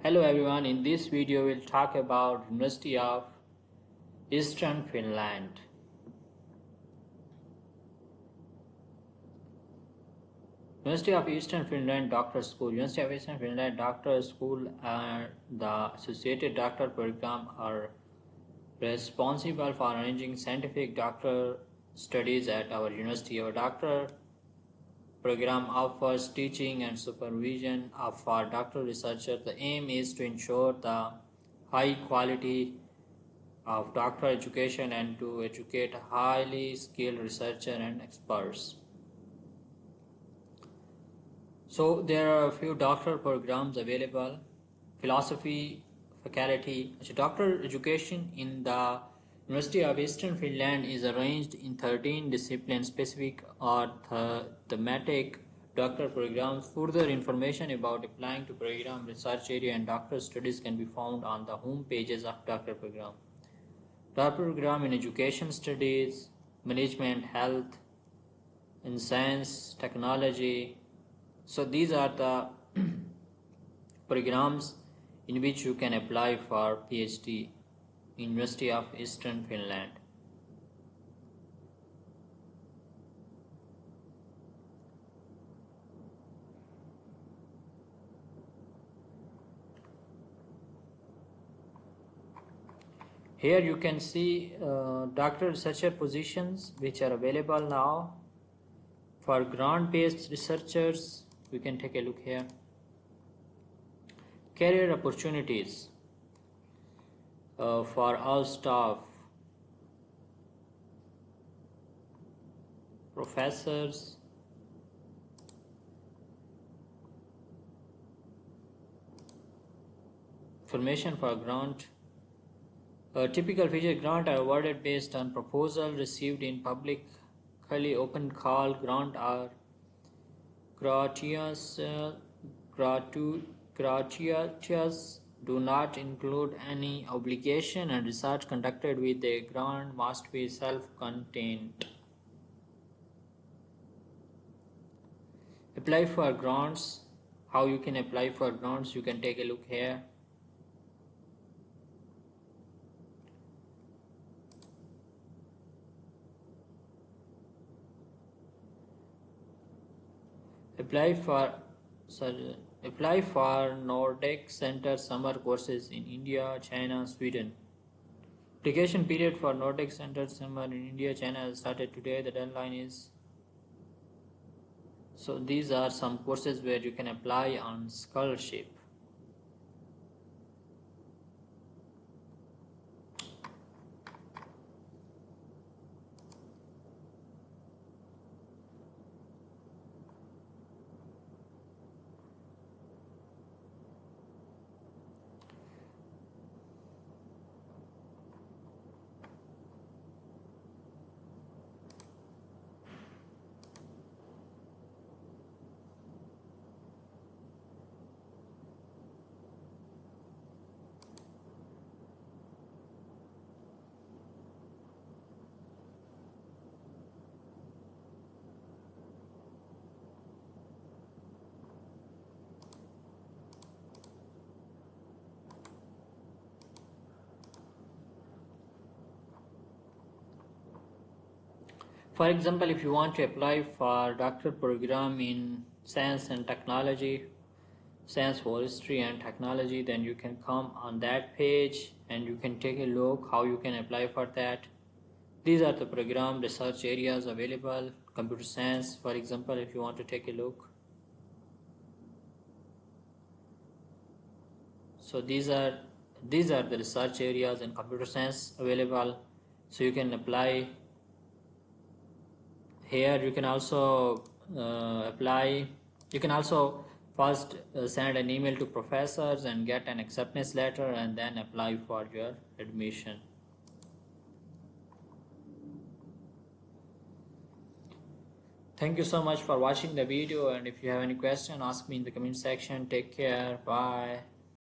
Hello everyone, in this video we'll talk about University of Eastern Finland. University of Eastern Finland Doctoral School. University of Eastern Finland Doctoral School and the associated doctoral program are responsible for arranging scientific doctoral studies at our university. Our doctoral program offers teaching and supervision for doctoral researchers. The aim is to ensure the high quality of doctoral education and to educate highly skilled researchers and experts. So there are a few doctoral programs available. Philosophy faculty. Doctoral education in the University of Eastern Finland is arranged in 13 discipline-specific or thematic doctoral programs. Further information about applying to program, research area, and doctoral studies can be found on the home pages of doctoral program. Doctoral program in education studies, management, health, in science, technology. So these are the programs in which you can apply for PhD in University of Eastern Finland. Here you can see doctoral researcher positions which are available now. For grant-based researchers, we can take a look here. Career opportunities for all staff, professors, information for grant. Typical feature grant are awarded based on proposal received in publicly open call. Grant are gratuitous. Gratuitous do not include any obligation, and research conducted with a grant must be self-contained. Apply for grants. How you can apply for grants, you can take a look here. Apply for Nordic Center summer courses in India, China, Sweden. Application period for Nordic Center summer in India, China has started today. The deadline is. So these are some courses where you can apply on scholarship. For example, if you want to apply for doctoral program in science and technology, science, forestry and technology, then you can come on that page and you can take a look how you can apply for that. These are the program research areas available. Computer science, for example, if you want to take a look. So these are the research areas in computer science available. So you can apply. Here you can also apply. You can also first send an email to professors and get an acceptance letter and then apply for your admission. Thank you so much for watching the video, and if you have any question, ask me in the comment section. Take care. Bye.